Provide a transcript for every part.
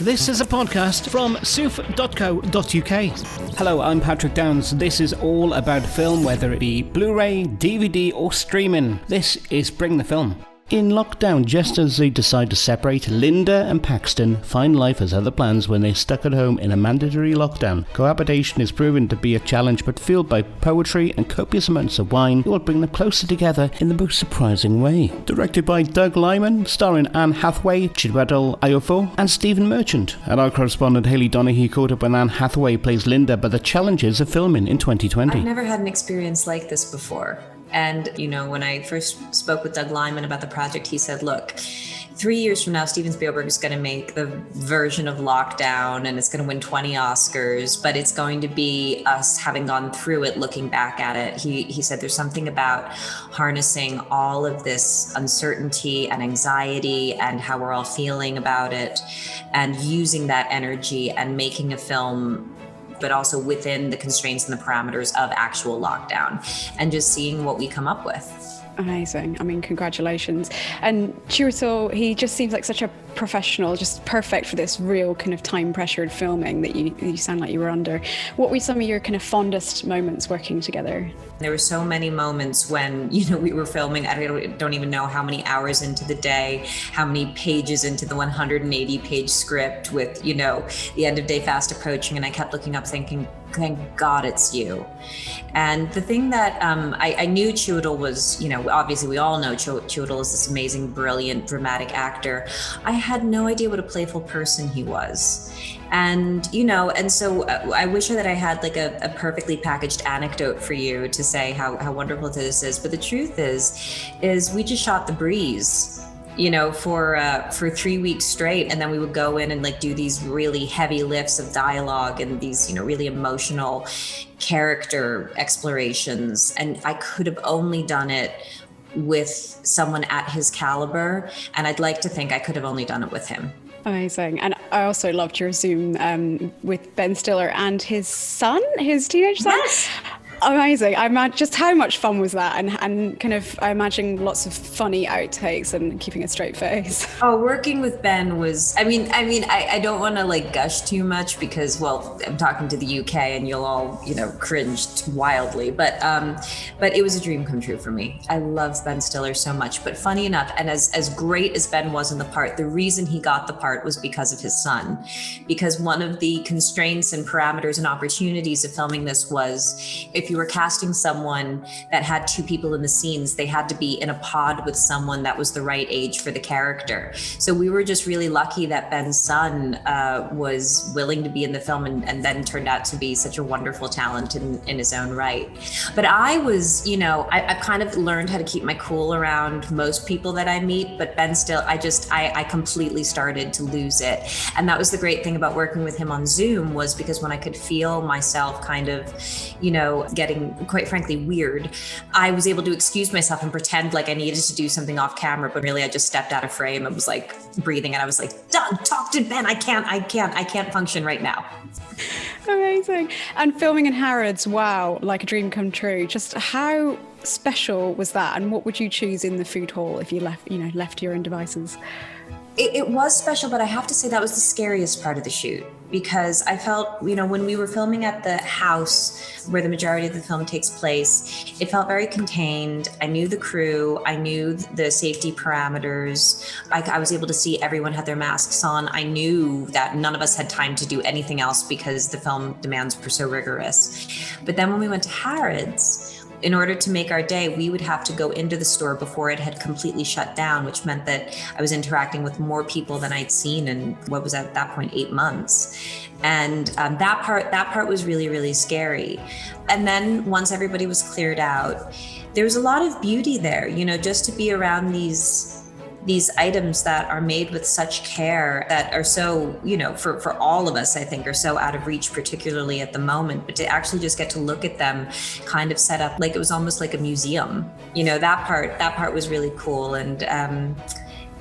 This is a podcast from soof.co.uk. Hello, I'm Patrick Downs. This is all about film, whether it be Blu-ray, DVD or streaming. This is Bring the Film. In lockdown, just as they decide to separate, Linda and Paxton find life as other plans when they're stuck at home in a mandatory lockdown. Co-habitation is proven to be a challenge, but fueled by poetry and copious amounts of wine, it will bring them closer together in the most surprising way. Directed by Doug Liman, starring Anne Hathaway, Chiwetel Ejiofor and Stephen Merchant. And our correspondent Hayley Donahue caught up when Anne Hathaway plays Linda by the challenges of filming in 2020. I've never had an experience like this before. And, when I first spoke with Doug Liman about the project, he said, look, 3 years from now, Steven Spielberg is going to make the version of Lockdown and it's going to win 20 Oscars, but it's going to be us having gone through it, looking back at it. He said there's something about harnessing all of this uncertainty and anxiety and how we're all feeling about it and using that energy and making a film but also within the constraints and the parameters of actual lockdown and just seeing what we come up with. Amazing. I mean, congratulations. And Chiwetel, he just seems like such a professional, just perfect for this real kind of time-pressured filming that you sound like you were under. What were some of your kind of fondest moments working together? There were so many moments when, we were filming, I don't even know how many hours into the day, how many pages into the 180-page script with, the end of day fast approaching. And I kept looking up thinking, thank God it's you. And the thing that I knew Chiwetel was, obviously we all know Chiwetel is this amazing, brilliant, dramatic actor. I had no idea what a playful person he was. And, and so I wish that I had like a perfectly packaged anecdote for you to say how wonderful this is. But the truth is we just shot The Breeze, for 3 weeks straight. And then we would go in and do these really heavy lifts of dialogue and these, really emotional character explorations. And I could have only done it with someone at his caliber. And I'd like to think I could have only done it with him. Amazing. And I also loved your Zoom with Ben Stiller and his son, his teenage son. Yes. Amazing. I imagine just how much fun was that, and kind of I imagine lots of funny outtakes and keeping a straight face. Oh, working with Ben was, I don't want to gush too much because, well, I'm talking to the UK and you'll all, cringe wildly, but it was a dream come true for me. I love Ben Stiller so much, but funny enough, and as great as Ben was in the part, the reason he got the part was because of his son, because one of the constraints and parameters and opportunities of filming this was if you were casting someone that had two people in the scenes, they had to be in a pod with someone that was the right age for the character. So we were just really lucky that Ben's son was willing to be in the film and then turned out to be such a wonderful talent in his own right. But I was, I've kind of learned how to keep my cool around most people that I meet, but Ben still, I completely started to lose it. And that was the great thing about working with him on Zoom, was because when I could feel myself kind of, getting quite frankly weird, I was able to excuse myself and pretend like I needed to do something off camera, but really I just stepped out of frame and was breathing, and I was like, Doug, talk to Ben. I can't function right now. Amazing. And filming in Harrods, wow, like a dream come true. Just how special was that, and what would you choose in the food hall if you left to your own devices? It was special, but I have to say that was the scariest part of the shoot, because I felt, when we were filming at the house where the majority of the film takes place, it felt very contained. I knew the crew, I knew the safety parameters. I was able to see everyone had their masks on. I knew that none of us had time to do anything else because the film demands were so rigorous. But then when we went to Harrods, in order to make our day, we would have to go into the store before it had completely shut down, which meant that I was interacting with more people than I'd seen in what was at that point 8 months. And that part was really, really scary. And then once everybody was cleared out, there was a lot of beauty there, just to be around these items that are made with such care, that are so, for all of us, I think, are so out of reach, particularly at the moment, but to actually just get to look at them kind of set up like it was almost like a museum. That part was really cool. And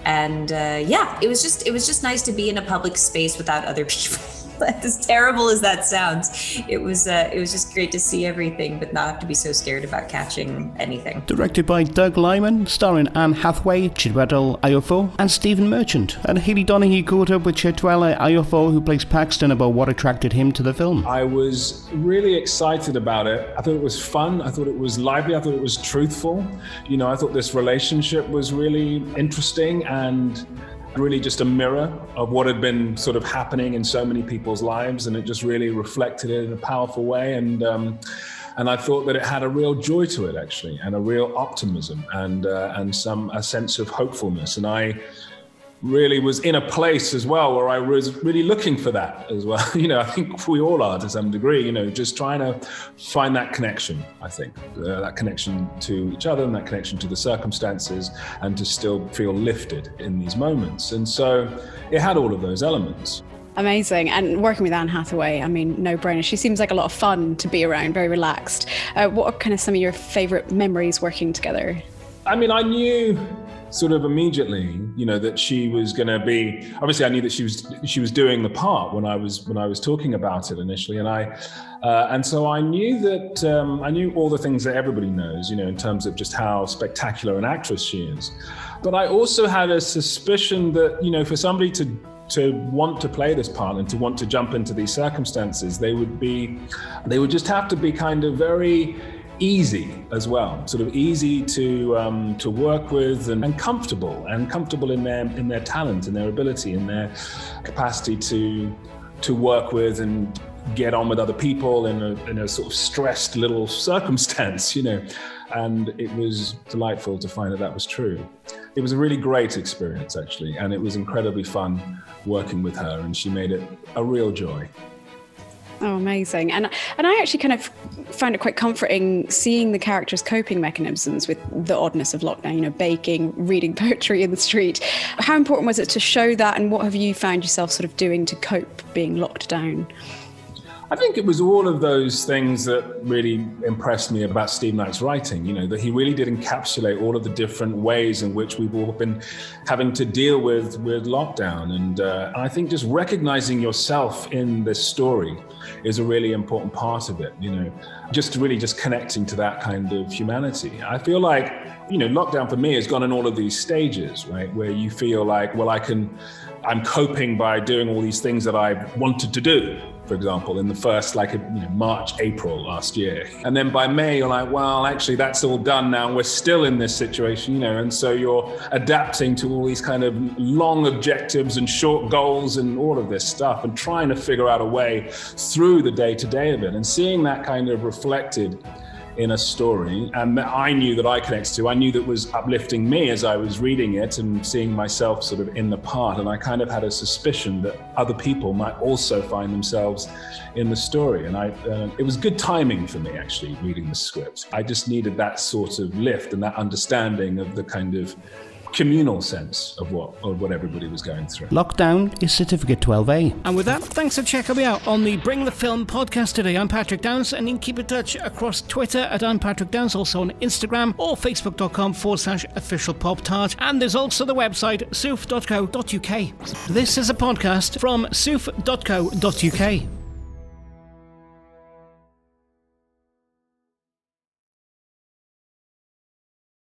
it was just nice to be in a public space without other people. As terrible as that sounds, it was just great to see everything, but not have to be so scared about catching anything. Directed by Doug Liman, starring Anne Hathaway, Chiwetel Ejiofor, and Stephen Merchant. And Haley Donaghy caught up with Chiwetel Ejiofor, who plays Paxton, about what attracted him to the film. I was really excited about it. I thought it was fun. I thought it was lively. I thought it was truthful. I thought this relationship was really interesting and really just a mirror of what had been sort of happening in so many people's lives, and it just really reflected it in a powerful way. And I thought that it had a real joy to it, actually, and a real optimism and a sense of hopefulness. And I really was in a place as well where I was really looking for that as well. I think we all are to some degree, just trying to find that connection, I think, that connection to each other and that connection to the circumstances, and to still feel lifted in these moments. And so it had all of those elements. Amazing. And working with Anne Hathaway, no brainer. She seems like a lot of fun to be around, very relaxed. What are kind of some of your favorite memories working together? I knew sort of immediately, that she was going to be. Obviously, I knew that she was doing the part when I was talking about it initially, and so I knew that I knew all the things that everybody knows, in terms of just how spectacular an actress she is. But I also had a suspicion that, for somebody to want to play this part and to want to jump into these circumstances, they would just have to be kind of very easy as well, sort of easy to work with, and comfortable in their talent and their ability and their capacity to work with and get on with other people in a sort of stressed little circumstance, and it was delightful to find that was true. It was a really great experience, actually, and it was incredibly fun working with her, and she made it a real joy. Oh, amazing. And I actually kind of found it quite comforting seeing the characters' coping mechanisms with the oddness of lockdown, baking, reading poetry in the street. How important was it to show that, and what have you found yourself sort of doing to cope being locked down? I think it was all of those things that really impressed me about Steve Knight's writing, that he really did encapsulate all of the different ways in which we've all been having to deal with lockdown. And I think just recognizing yourself in this story is a really important part of it, just connecting to that kind of humanity. I feel like, lockdown for me has gone in all of these stages, right? Where you feel like, well, I'm coping by doing all these things that I wanted to do, for example, in the first March, April last year. And then by May, you're like, well, actually that's all done now. We're still in this situation, and so you're adapting to all these kind of long objectives and short goals and all of this stuff, and trying to figure out a way through the day-to-day of it, and seeing that kind of reflected in a story, and that I knew that I connected to. I knew that was uplifting me as I was reading it and seeing myself sort of in the part. And I kind of had a suspicion that other people might also find themselves in the story. And it was good timing for me, actually, reading the script. I just needed that sort of lift and that understanding of the kind of communal sense of what everybody was going through. Lockdown is Certificate 12A. And with that, thanks for checking me out on the Bring the Film podcast today. I'm Patrick Downs, and you can keep in touch across Twitter at I'm Patrick Downs, also on Instagram, or facebook.com/officialpoptart. And there's also the website soof.co.uk. This is a podcast from soof.co.uk.